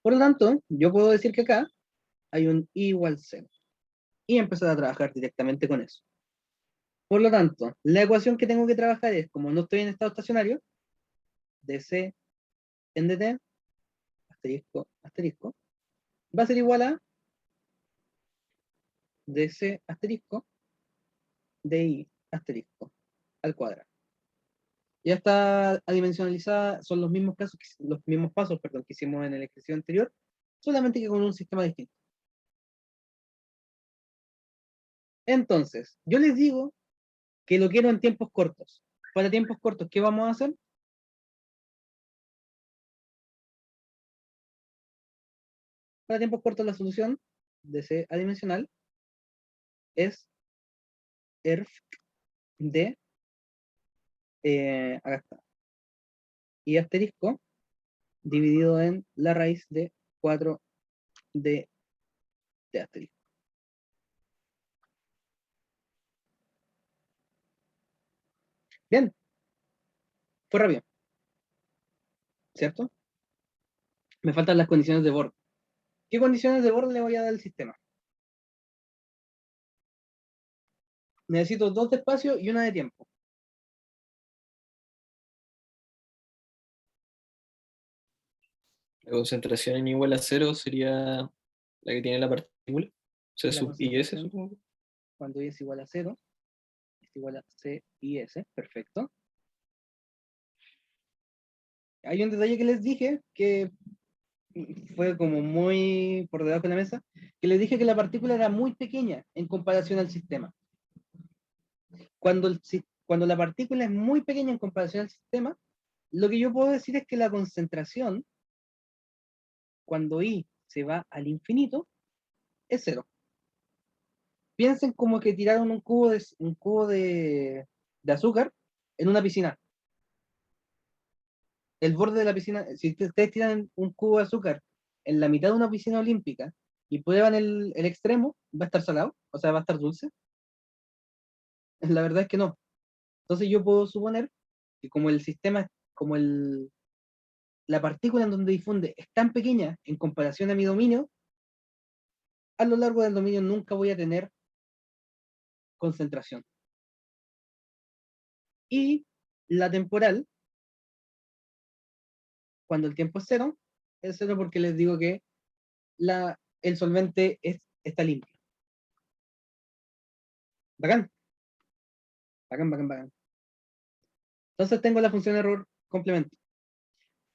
Por lo tanto, yo puedo decir que acá hay un I igual 0 y empezar a trabajar directamente con eso. Por lo tanto, la ecuación que tengo que trabajar es, como no estoy en estado estacionario, dc en dt, asterisco, asterisco, va a ser igual a dc asterisco, di asterisco, al cuadrado. Ya está adimensionalizada, son los mismos casos, los mismos pasos, perdón, que hicimos en el ejercicio anterior, solamente que con un sistema distinto. Entonces, yo les digo que lo quiero en tiempos cortos. Para tiempos cortos, ¿qué vamos a hacer? Para tiempos cortos, la solución de C adimensional es erf de, acá está, y asterisco dividido en la raíz de 4 de asterisco. Bien, fue rápido, ¿cierto? Me faltan las condiciones de borde. ¿Qué condiciones de borde le voy a dar al sistema? Necesito 2 de espacio y una de tiempo. La concentración en igual a cero sería la que tiene la partícula. O sea, La sub IS, concentración, supongo. cuando y es igual a 0, es igual a C y S, perfecto. Hay un detalle que les dije que fue como muy por debajo de la mesa, que les dije que la partícula era muy pequeña en comparación al sistema. Cuando la partícula es muy pequeña en comparación al sistema, lo que yo puedo decir es que la concentración, cuando I se va al infinito, es cero. Piensen como que tiraron un cubo de azúcar en una piscina. El borde de la piscina, si ustedes tiran un cubo de azúcar en la mitad de una piscina olímpica y prueban el extremo, va a estar salado, o sea, va a estar dulce. La verdad es que no. Entonces yo puedo suponer que como el sistema, como la partícula en donde difunde es tan pequeña en comparación a mi dominio, a lo largo del dominio nunca voy a tener concentración. Y la temporal, cuando el tiempo es cero porque les digo que el solvente está limpio. Bacán, bacán, bacán, bacán. Entonces tengo la función error complemento.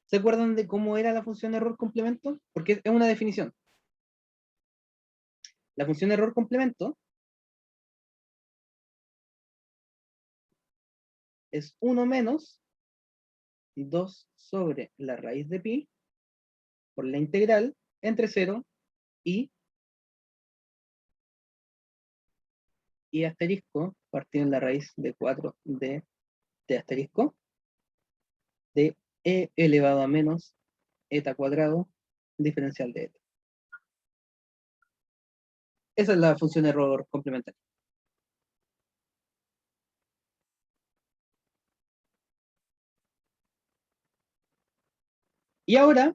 ¿Se acuerdan de cómo era la función error complemento? Porque es una definición. La función error complemento es 1 menos 2 sobre la raíz de pi por la integral entre 0 y asterisco partido en la raíz de 4 de asterisco de e elevado a menos eta cuadrado diferencial de eta. Esa es la función error complementaria. Y ahora,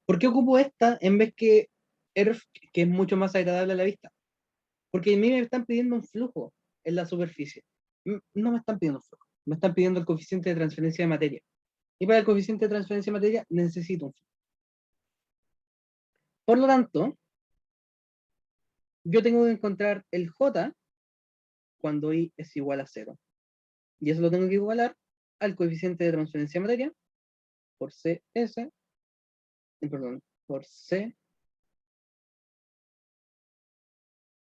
¿por qué ocupo esta en vez que ERF, que es mucho más agradable a la vista? Porque a mí me están pidiendo un flujo en la superficie. No me están pidiendo un flujo, me están pidiendo el coeficiente de transferencia de materia. Y para el coeficiente de transferencia de materia necesito un flujo. Por lo tanto, yo tengo que encontrar el J cuando I es igual a 0. Y eso lo tengo que igualar al coeficiente de transferencia de materia por CS, perdón, por C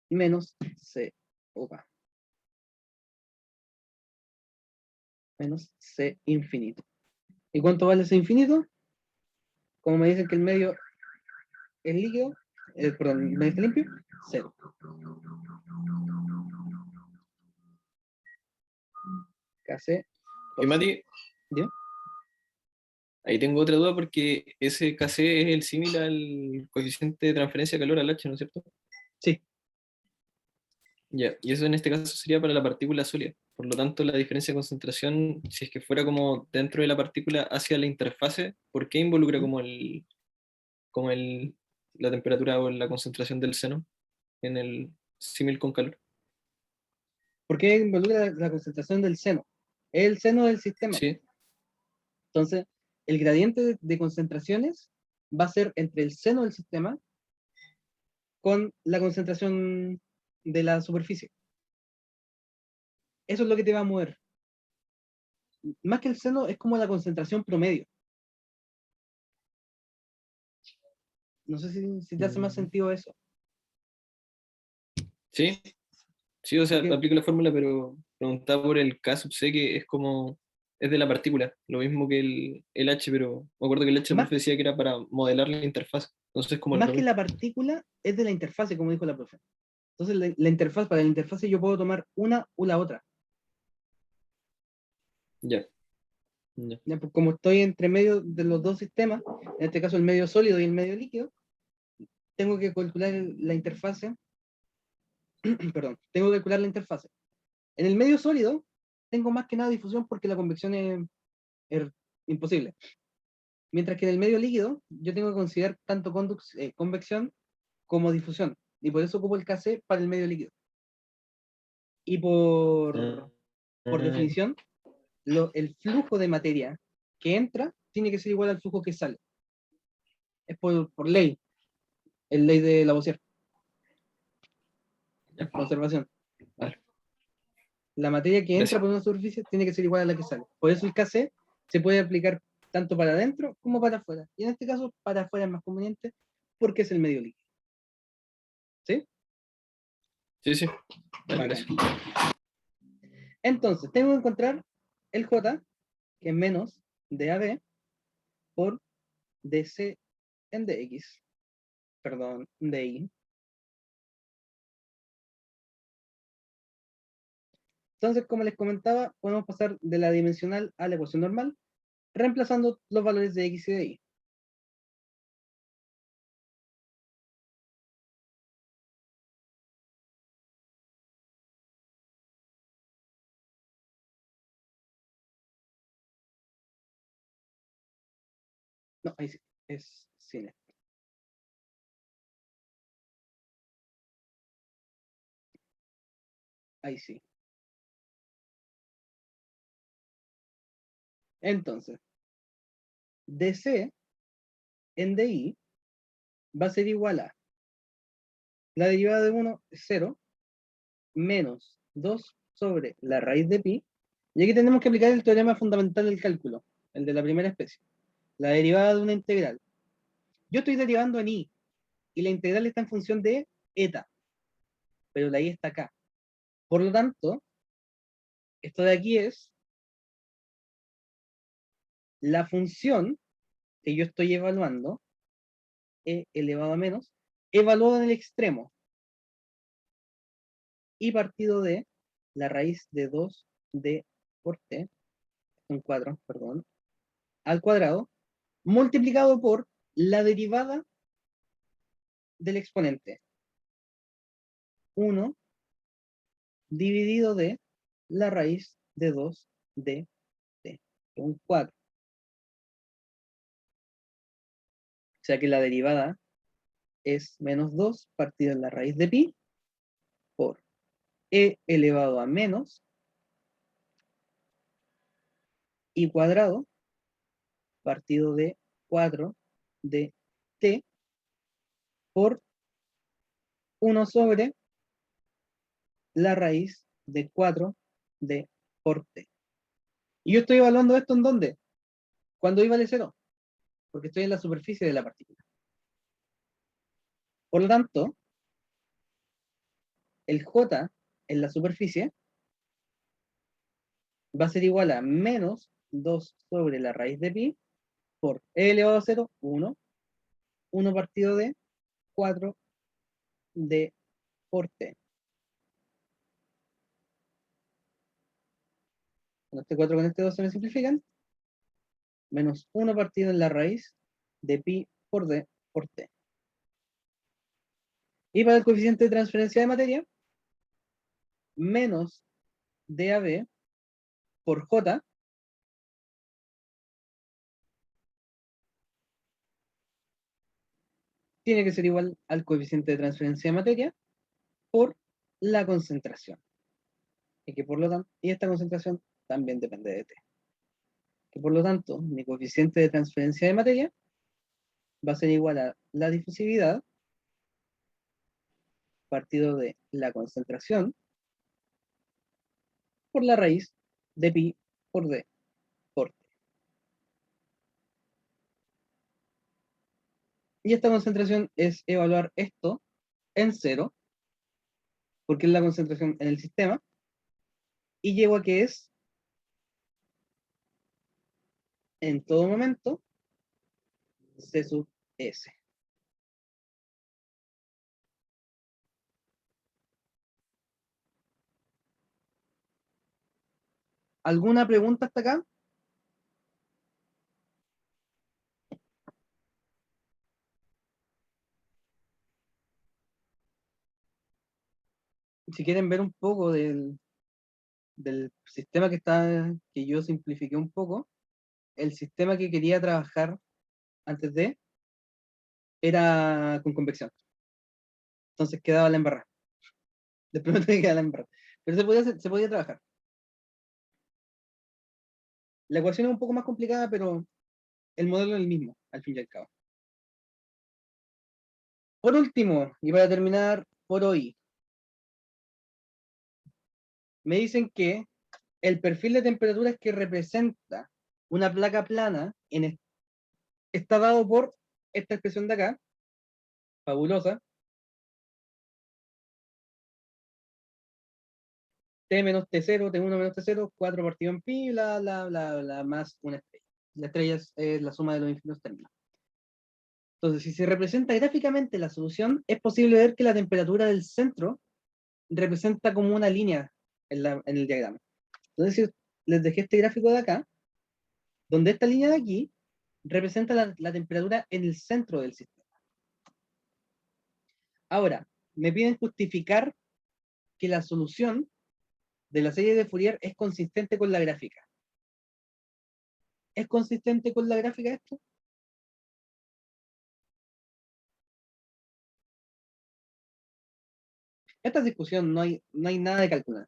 menos C opa, menos C infinito. ¿Y cuánto vale ese infinito? Como me dicen que el medio es líquido, perdón, el medio está limpio, 0. KC. Y Mati, ¿Ya? ahí tengo otra duda porque ese KC es el símil al coeficiente de transferencia de calor al H, ¿no es cierto? Sí. Ya, y eso en este caso sería para la partícula sólida. Por lo tanto, la diferencia de concentración, si es que fuera como dentro de la partícula hacia la interfase, ¿por qué involucra la temperatura o la concentración del seno en el símil con calor? ¿Por qué involucra la concentración del seno? Es el seno del sistema. Sí, Entonces, el gradiente de concentraciones va a ser entre el seno del sistema con la concentración de la superficie. Eso es lo que te va a mover. Más que el seno, es como la concentración promedio. No sé si te hace más sentido eso. sí, sí, o sea, Porque aplico la fórmula, pero preguntaba por el K sub C, que es como, es de la partícula, lo mismo que el H, pero me acuerdo que el H la más, profe decía que era para modelar la interfaz, entonces como al más que revés. la partícula, es de la interfase, como dijo la profe. Entonces, la interfaz, para la interfase yo puedo tomar una o la otra. Ya, ya. Ya, pues, como estoy entre medio de los dos sistemas, en este caso el medio sólido y el medio líquido, tengo que calcular la interfase. Perdón, tengo que calcular la interfase. En el medio sólido, tengo más que nada difusión porque la convección es imposible. Mientras que en el medio líquido, yo tengo que considerar tanto convección como difusión. Y por eso ocupo el KC para el medio líquido. Y por Ah, definición, el flujo de materia que entra tiene que ser igual al flujo que sale. Es por ley, el ley de Lavoisier, ya, conservación. vale, La materia que entra gracias. por una superficie tiene que ser igual a la que sale. Por eso el KC se puede aplicar tanto para adentro como para afuera. Y en este caso, para afuera es más conveniente porque es el medio líquido. ¿Sí? Sí, sí, vale, Bacán. gracias. Entonces, tengo que encontrar el J, que es menos DAB, por DC en DX. Perdón, DI. Entonces, como les comentaba, podemos pasar de la dimensional a la ecuación normal, reemplazando los valores de X y de Y. No, ahí sí, es cine. Ahí sí. Entonces, DC en DI va a ser igual a la derivada de 1 es 0, menos 2 sobre la raíz de pi. Y aquí tenemos que aplicar el teorema fundamental del cálculo, el de la primera especie. La derivada de una integral. Yo estoy derivando en i, y la integral está en función de eta, pero la i está acá. Por lo tanto, esto de aquí es la función que yo estoy evaluando, e elevado a menos, evaluado en el extremo, y partido de la raíz de 2d por t, un 4, perdón, al cuadrado, multiplicado por la derivada del exponente, 1 dividido de la raíz de 2 de t, un 4. O sea que la derivada es menos 2 partido en la raíz de pi por e elevado a menos i cuadrado partido de 4 de t por 1 sobre la raíz de 4 de por t. Y yo estoy evaluando esto ¿en dónde? Cuando i vale 0, porque estoy en la superficie de la partícula. Por lo tanto, el j en la superficie va a ser igual a menos 2 sobre la raíz de pi por e elevado a 0, 1. 1 partido de 4 d por t. Con este 4 con este 2 se me simplifican. Menos 1 partido en la raíz de pi por d por t. Y para el coeficiente de transferencia de materia, menos DAB por J tiene que ser igual al coeficiente de transferencia de materia por la concentración. Y que por lo tanto, y esta concentración también depende de T. Que por lo tanto, mi coeficiente de transferencia de materia va a ser igual a la difusividad partido de la concentración por la raíz de pi por d por t. Y esta concentración es evaluar esto en 0, porque es la concentración en el sistema, y llego a que es en todo momento C sub S. ¿Alguna pregunta hasta acá? Si quieren ver un poco del sistema que yo simplifiqué un poco, el sistema que quería trabajar antes de era con convección. Entonces quedaba la embarrada. Después me tenía que quedar la embarrada. Pero se podía trabajar. La ecuación es un poco más complicada, pero el modelo es el mismo, al fin y al cabo. Por último, y para terminar por hoy, me dicen que el perfil de temperaturas que representa una placa plana está dado por esta expresión de acá, fabulosa, T menos T0, T1 menos T0, 4 partido en pi, bla, bla, bla, bla, más una estrella. La estrella es la suma de los infinitos términos. Entonces, si se representa gráficamente la solución, es posible ver que la temperatura del centro representa como una línea en el diagrama. Entonces, les dejé este gráfico de acá, donde esta línea de aquí representa la temperatura en el centro del sistema. Ahora, me piden justificar que la solución de la serie de Fourier es consistente con la gráfica. ¿Es consistente con la gráfica esto? Esta discusión no hay nada de calcular.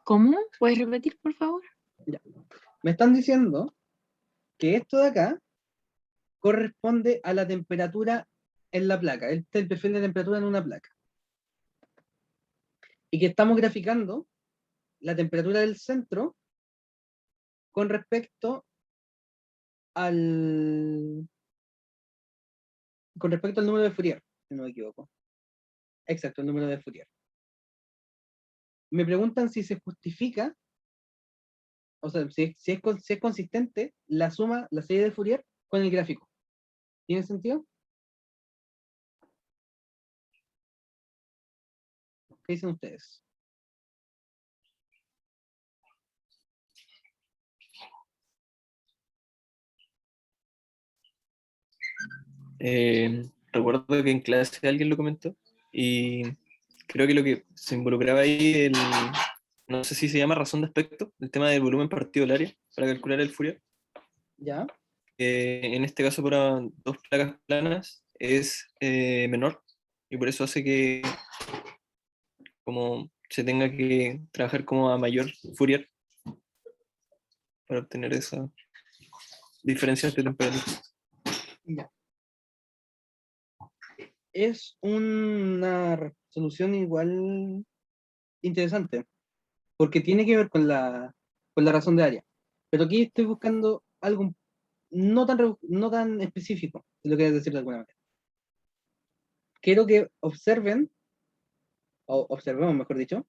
¿Cómo? ¿Puedes repetir, por favor? Ya. Me están diciendo que esto de acá corresponde a la temperatura en la placa. Este es el perfil de temperatura en una placa. Y que estamos graficando la temperatura del centro con respecto al número de Fourier, si no me equivoco. Exacto, el número de Fourier. Me preguntan si se justifica, o sea, si es consistente la serie de Fourier con el gráfico. ¿Tiene sentido? ¿Qué dicen ustedes? Recuerdo que en clase alguien lo comentó y creo que lo que se involucraba ahí, no sé si se llama razón de aspecto, el tema del volumen partido del área para calcular el Fourier. ¿Ya? En este caso para dos placas planas es menor y por eso hace que como se tenga que trabajar como a mayor Fourier para obtener esa diferencia de temperatura. Ya. Es una solución igual interesante, porque tiene que ver con la razón de área. Pero aquí estoy buscando algo no tan específico, si lo quieres decir de alguna manera. quiero que observen, o observemos mejor dicho,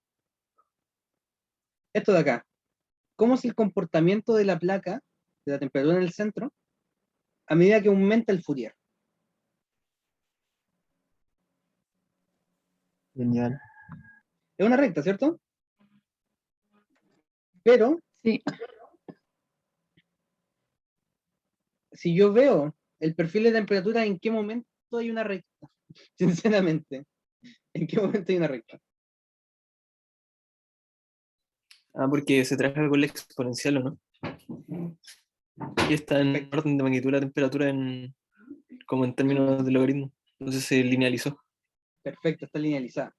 esto de acá. ¿Cómo es el comportamiento de la placa, de la temperatura en el centro, a medida que aumenta el Fourier? Genial. Es una recta, ¿cierto? Pero Sí. si yo veo el perfil de temperatura, ¿en qué momento hay una recta? Sinceramente, ¿en qué momento hay una recta? Ah, porque se trabaja con la exponencial, ¿o no? Y está en Perfecto. orden de magnitud la temperatura como en términos de logaritmo. Entonces se linealizó. Perfecto, está linealizada.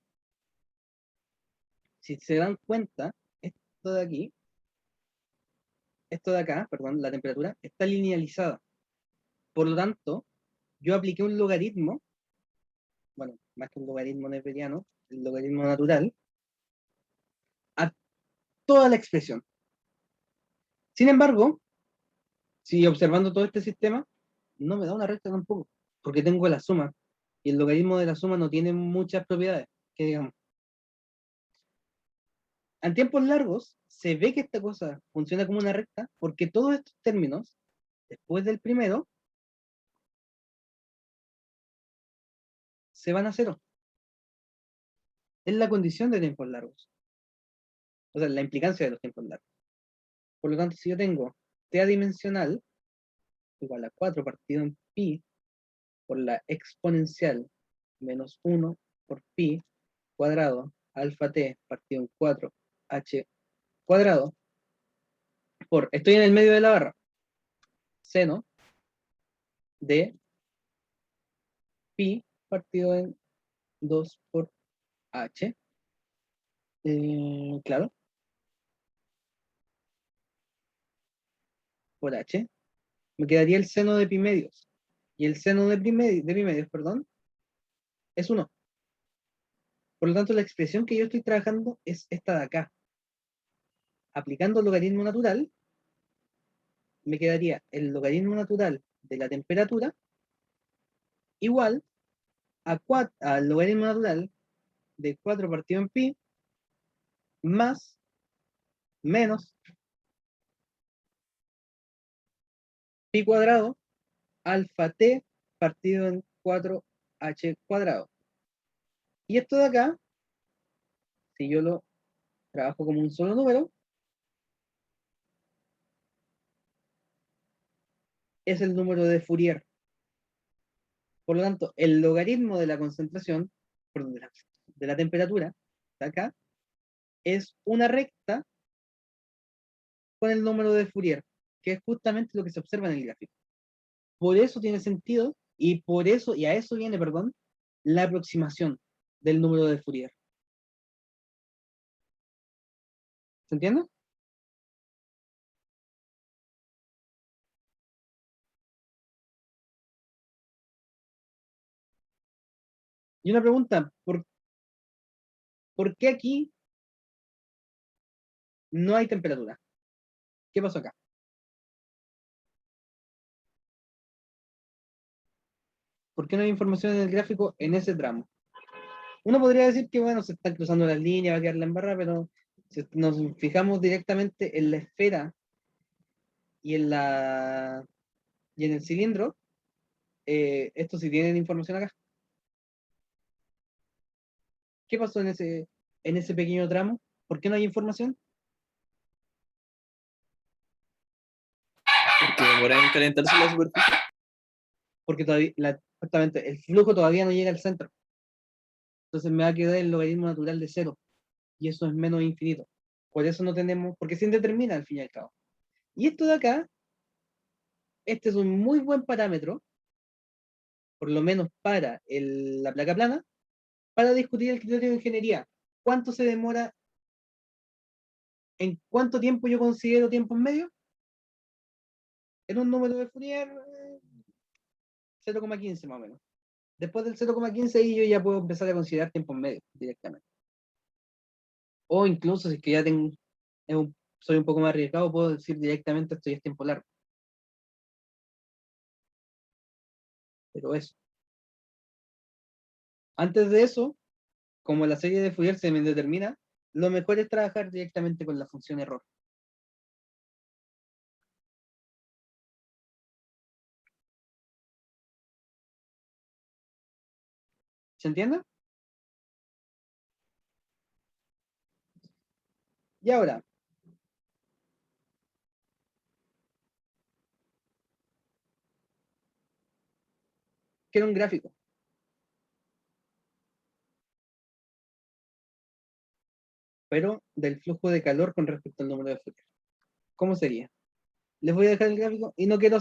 Si se dan cuenta, esto de aquí, esto de acá, perdón, la temperatura, está linealizada. Por lo tanto, yo apliqué un logaritmo, bueno, más que un logaritmo neperiano, el logaritmo natural, a toda la expresión. Sin embargo, si observando todo este sistema, no me da una recta tampoco, porque tengo la suma, y el logaritmo de la suma no tiene muchas propiedades, que digamos. En tiempos largos, se ve que esta cosa funciona como una recta, porque todos estos términos, después del primero, se van a cero. Es la condición de tiempos largos. O sea, la implicancia de los tiempos largos. Por lo tanto, si yo tengo t adimensional igual a 4 partido en pi por la exponencial menos 1 por pi cuadrado alfa t partido en 4 h cuadrado por, estoy en el medio de la barra, seno de pi partido en 2 por h, claro, por h, me quedaría el seno de pi medios. Y el seno de pi medios, perdón, es 1. Por lo tanto, la expresión que yo estoy trabajando es esta de acá. Aplicando el logaritmo natural, me quedaría el logaritmo natural de la temperatura igual al logaritmo natural de 4 partido en pi más menos pi cuadrado alfa t partido en 4h cuadrado. Y esto de acá, si yo lo trabajo como un solo número, es el número de Fourier. Por lo tanto, el logaritmo de la concentración, perdón, de la temperatura, de acá, es una recta con el número de Fourier, que es justamente lo que se observa en el gráfico. Por eso tiene sentido, y por eso, y a eso viene, perdón, la aproximación del número de Fourier. ¿Se entiende? Y una pregunta, ¿por qué aquí no hay temperatura? ¿Qué pasó acá? ¿Por qué no hay información en el gráfico en ese tramo? Uno podría decir que, bueno, se están cruzando las líneas, va a quedar la embarrada, pero si nos fijamos directamente en la esfera y en el cilindro, estos sí tienen información acá. ¿Qué pasó en ese pequeño tramo? ¿Por qué no hay información? Porque demora en calentarse la superficie. Porque todavía, justamente, el flujo todavía no llega al centro. Entonces me va a quedar el logaritmo natural de cero. Y eso es menos infinito. Por eso no tenemos, porque se indetermina al fin y al cabo. Y esto de acá, este es un muy buen parámetro, por lo menos para la placa plana, para discutir el criterio de ingeniería. ¿Cuánto se demora? ¿En cuánto tiempo yo considero tiempo en medio? En un número de Fourier, 0,15 más o menos. Después del 0,15 ahí yo ya puedo empezar a considerar tiempo en medio directamente. O incluso si es que ya soy un poco más arriesgado, puedo decir directamente esto ya es tiempo largo. Pero eso. Antes de eso, como la serie de Fourier se me determina, lo mejor es trabajar directamente con la función error. ¿Se entiende? Y ahora, quiero un gráfico. Pero del flujo de calor con respecto al número de Fourier. ¿Cómo sería? Les voy a dejar el gráfico y no quiero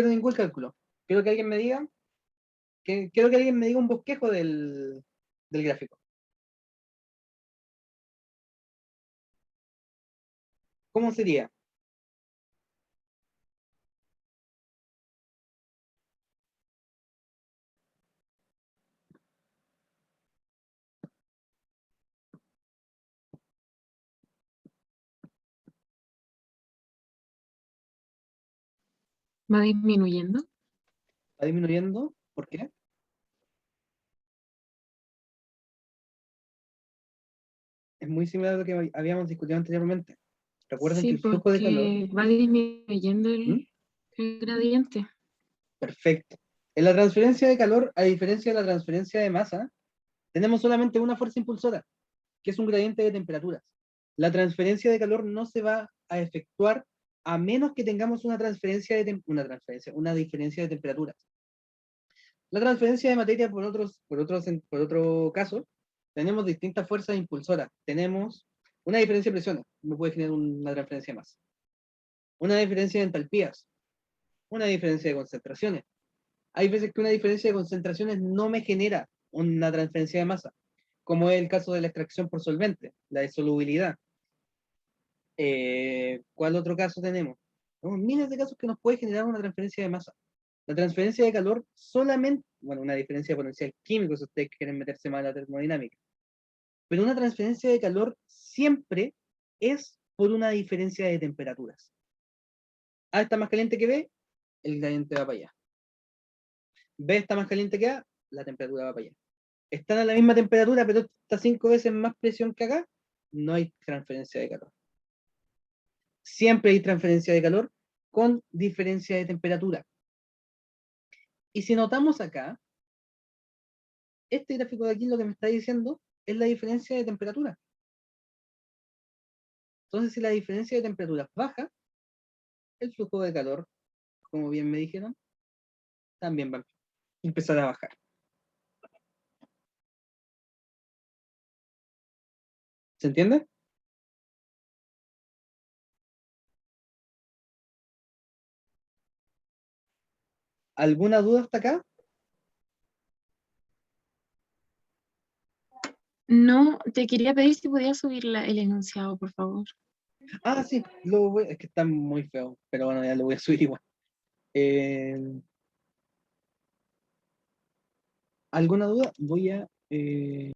ningún cálculo. Quiero que alguien me diga, quiero que alguien me diga un bosquejo del gráfico. ¿Cómo sería? Va disminuyendo. ¿Va disminuyendo? ¿Por qué? Es muy similar a lo que habíamos discutido anteriormente. Recuerden que Sí, el flujo de calor... porque va disminuyendo ¿Mm? el gradiente. Perfecto. En la transferencia de calor, a diferencia de la transferencia de masa, tenemos solamente una fuerza impulsora, que es un gradiente de temperaturas. La transferencia de calor no se va a efectuar a menos que tengamos una diferencia de temperaturas. La transferencia de materia, por otro caso, tenemos distintas fuerzas impulsoras. Tenemos una diferencia de presiones, me puede generar una transferencia más. Una diferencia de entalpías, una diferencia de concentraciones. Hay veces que una diferencia de concentraciones no me genera una transferencia de masa, como es el caso de la extracción por solvente, la disolubilidad. ¿Cuál otro caso tenemos? Tenemos miles de casos que nos puede generar una transferencia de masa. La transferencia de calor solamente, bueno, una diferencia de potencial químico, si ustedes quieren meterse más en la termodinámica, pero una transferencia de calor siempre es por una diferencia de temperaturas. A está más caliente que B, el gradiente va para allá. B está más caliente que A, la temperatura va para allá. Están a la misma temperatura, pero está 5 veces más presión que acá, no hay transferencia de calor. Siempre hay transferencia de calor con diferencia de temperatura. Y si notamos acá, este gráfico de aquí lo que me está diciendo es la diferencia de temperatura. Entonces, si la diferencia de temperatura baja, el flujo de calor, como bien me dijeron, también va a empezar a bajar. ¿Se entiende? ¿Alguna duda hasta acá? No, te quería pedir si podías subir el enunciado, por favor. Ah, sí, es que está muy feo, pero bueno, ya lo voy a subir igual. ¿Alguna duda? Voy a